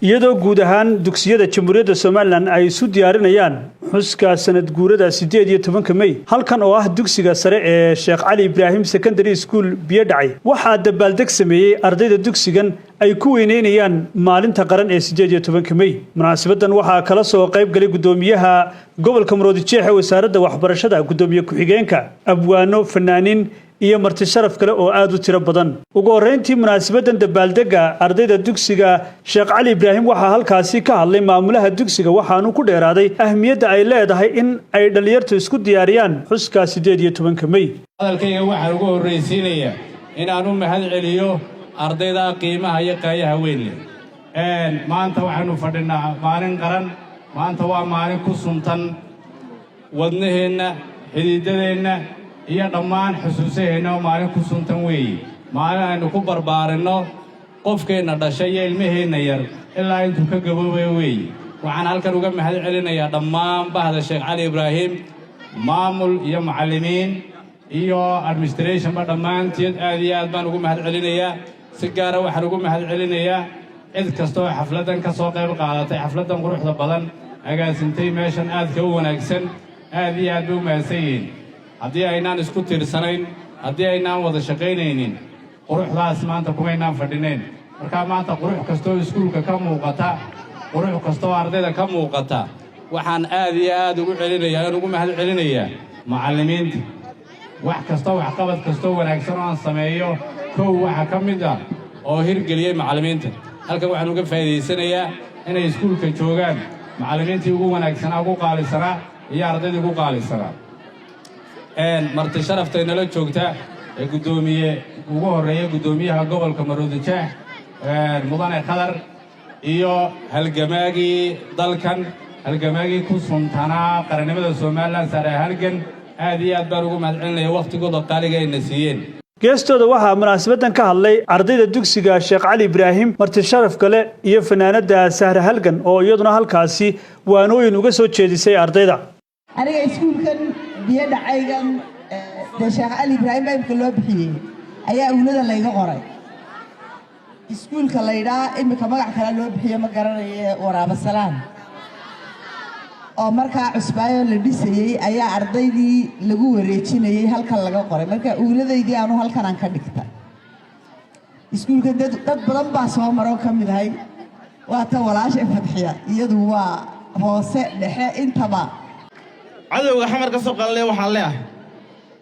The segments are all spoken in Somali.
iyadoo guud ahaan dugsiyada Jamhuuriyadda Soomaaliland ay isu diyaarinayaan xuska sanad guurada 18 May halkan oo ah dugsiga sare ee Sheekh Cali Ibrahim Secondary School Biyadhacay waxa dabaaldeg sameeyay ardayda dugsigan ay ku weyneynayaan maalinta qaran ee 18 May munaasabadan waxa kala soo qayb galay gudoomiyaha gobolka Maroodijeex ee wasaaradda waxbarashada gudoomiye ku-xigeenka abwaano fanaaniin iyo marti sharaf kale oo aad u tiro badan ugu horeyntii munaasabadan dabaaldega ardayda dugsiga Sheekh Cali Ibrahim waxa halkaasi ka hadlay maamulaha dugsiga waxaanu ku dheeraaday ahmiyadda ay leedahay in ay dhalinyartu isku diyaariyaan xuska 18 May hadalkayga waxaan ugu horeysiinayaa in aan u mahad celiyo ardayda qiimaha iyo qaayaha weyn leh maanta waxaanu fadhinaa maalin qaran maanta waa maalin ku suntan wadnaheena xididadeenna iyo dhammaan xusuusaheena oo maalin ku suntan weeye maalin aynu ku barbaarinno qofkeenna dhashay iyo ilmaheena yar ilaa intuu ka gaboobay weeye waxaan halkan uga mahad celinayaa dhammaan bahda Sheekh Cali Ibrahim maamul iyo macallimiin iyo administration ba dhammaanteed aad iyo aad baan ugu mahad celinayaa si gaar ah waxaan ugu mahad celinayaa cid kasta oo xafladan ka soo qayb qaadatay xafladan quruxda badan agaasintay meeshan aadka u wanaagsan aad iyo aad u mahadsanyihiin haddii aynaan isku tiirsanayn haddii aynaan wada shaqaynaynin quruxdaas maanta kumaynaan fadhinayn marka maanta qurux kastoo iskuulka ka muuqata qurux kastoo ardayda ka muuqata waxaan aad iyo aad ugu celinayaa aan ugu mahad celinayaa macallimiinta wax kastoo waxqabad kastoo wanaagsan oo aan sameeyo kow waxa ka mid ah oo hirgeliyay macallimiinta halkan waxaan uga faa'iideysanayaa inay iskuulka joogaan macallimiintii ugu wanaagsanaa ugu qaalisanaa iyo ardaydii ugu qaalisanaa marti sharaftay nala joogta ee gudoomiye ugu horeeya gudoomiyaha gobolka Maroodijeex mudane Qadar iyo halgamaagii dalkan halgamaagii ku suntanaa qarannimada Soomaaliland sare halgan aad iyo aad baan ugu mahad celinayaa waqtigooda qaaliga ay nasiyeen geestooda waxa munaasabadan ka hadlay ardayda dugsiga Sheekh Cali Ibrahim marti sharaf kale iyo fanaanada Sahra Halgan oo iyaduna halkaasi waanooyin uga soo jeedisay ardayda aniga iskuulkan biyadhacaygan Sheekh Cali Ibrahim baa loo bixiyay ayaa awlada layga qoray iskuulka layda imika magac kale loo bixiyay ma garanayo waraaba salaan oo markaa cusbaayo la dhisayay ayaa ardaydii lagu wareejinayay halkan laga qoray marka awladaydii aanu halkan aan ka dhigtay iskuulka dad badan baa soo maro kamid ahay waa ta walaashay Fadxiya iyadu waa hoose dhexe intaba cadowga xamar ka soo qalay waxaan leeyahay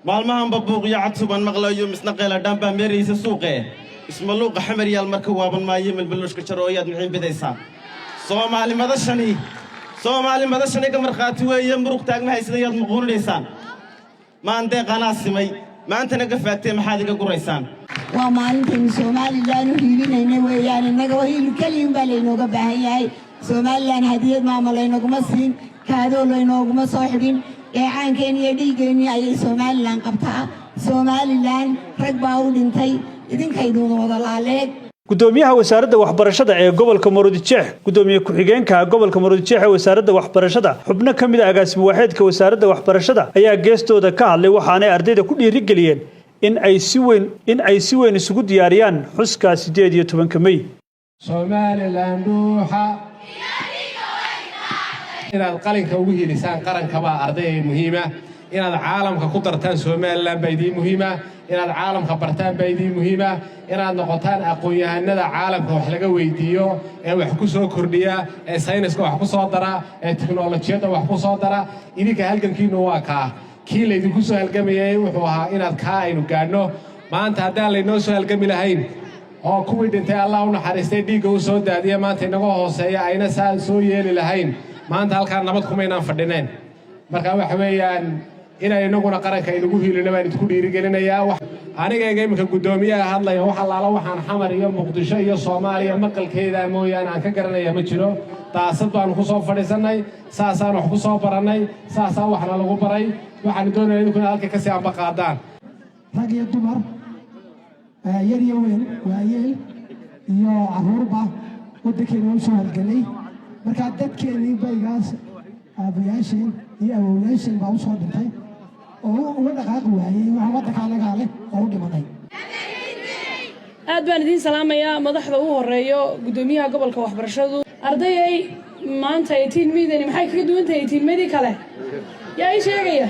maalmahan babuuq iyo cadsuban maqlayo misna qeyla dhanba meeraysa suuqee isma luuqa xamar yaal marka waaban maayo milbilushka jarooyad mixin bidaysa Soomaali madashani ka marqaati weeye muruq taagma haysadayad muquunaysaan maanta qanaasimay maantana ka faagtay maxaad iga guraysaan waa maalintan Soomaaliland u hiilinayna weeyaan inaga wahiil kaliin baa leeynooga baahan yahay Soomaaliland hadiyad maamulaynaguma siin kaadoo leeynoguma soo xidhin caankeen iyo dhiigeeni ay Soomaaliland qabtaa Soomaaliland rag baa u dhintay idinkaydu wada laaleed gudoomiyaha wasaaradda waxbarashada ee gobolka Maroodijeex gudoomiye ku-xigeenka gobolka Maroodijeex ee wasaaradda waxbarashada xubno kamid ah agaasimo waaxeedka wasaaradda waxbarashada ayaa geestooda ka hadlay waxaanay ardayda ku dhiirigeliyeen in ay si weyn isugu diyaariyaan xuska 18 May Soomaaliland ruuxa inaad qalinka ugu hiilisaan qaranka baa arday muhiim ah inaad caalamka ku dartaan Soomaaliland baa idin muhiim ah inaad caalamka bartaan baa idin muhiim ah inaad noqotaan aqoon-yahanada caalamka wax laga weydiiyo ee wax ku soo kordhiya ee sayniska wax ku soo dara ee tiknoolajiyada wax ku soo dara idinka halgankiinu waa kii laydinku soo halgamayay wuxuu ahaa inaad aynu gaadhno maanta haddaan laynoo soo halgami lahayn oo kuwii dhintay Allah u naxariistay dhiigga u soo daadiya maanta inaga hooseeya ayna soo yeeli lahayn maanta halkaan nabad kumaynaan fadhineen marka waxa weeyaan inay inaguna qaranka inagu hiilina baan idinku dhiirigelinayaa aniga imika gudoomiyaha hadlaya waxa laala waxaan xamar iyo Muqdisho iyo Soomaaliya maqalkeeda mooyaan aan ka garanaya ma jiro taasad baan ku soo fadhiisanay saasaan wax ku soo baranay saasaan waxna lagu baray waxaan doonayaa in kuna halka ka sii amba qaadaan rag iyo dumar yar iyo weyn waayeel iyo caruurba waddankeena u soo halganay marka dadkeenii baygaas aabayaasheen iyo awowyaasheen baa u soo dhintay oo uga dhaqaaqi waayey waxa waddanka anagaa leh oo u dhimanay aad baan idin salaamayaa madaxda ugu horeeyo gudoomiyaha gobolka waxbarashadu ardayay maanta 18 midani maxay kaga duwan tahay 18 midii kale yaa ii sheegaya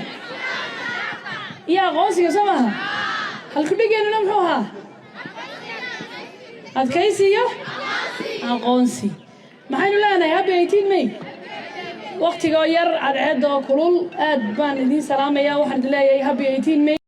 yaa aqoonsiga soo maaha halku dhigeenuna muxuu ahaa adkaysiyo aqoonsi maxaynu leenahay happy 18 May waqtiga yar cadceed oo kulul aad baan idin salaamayaa waxaan leeyahay happy 18 May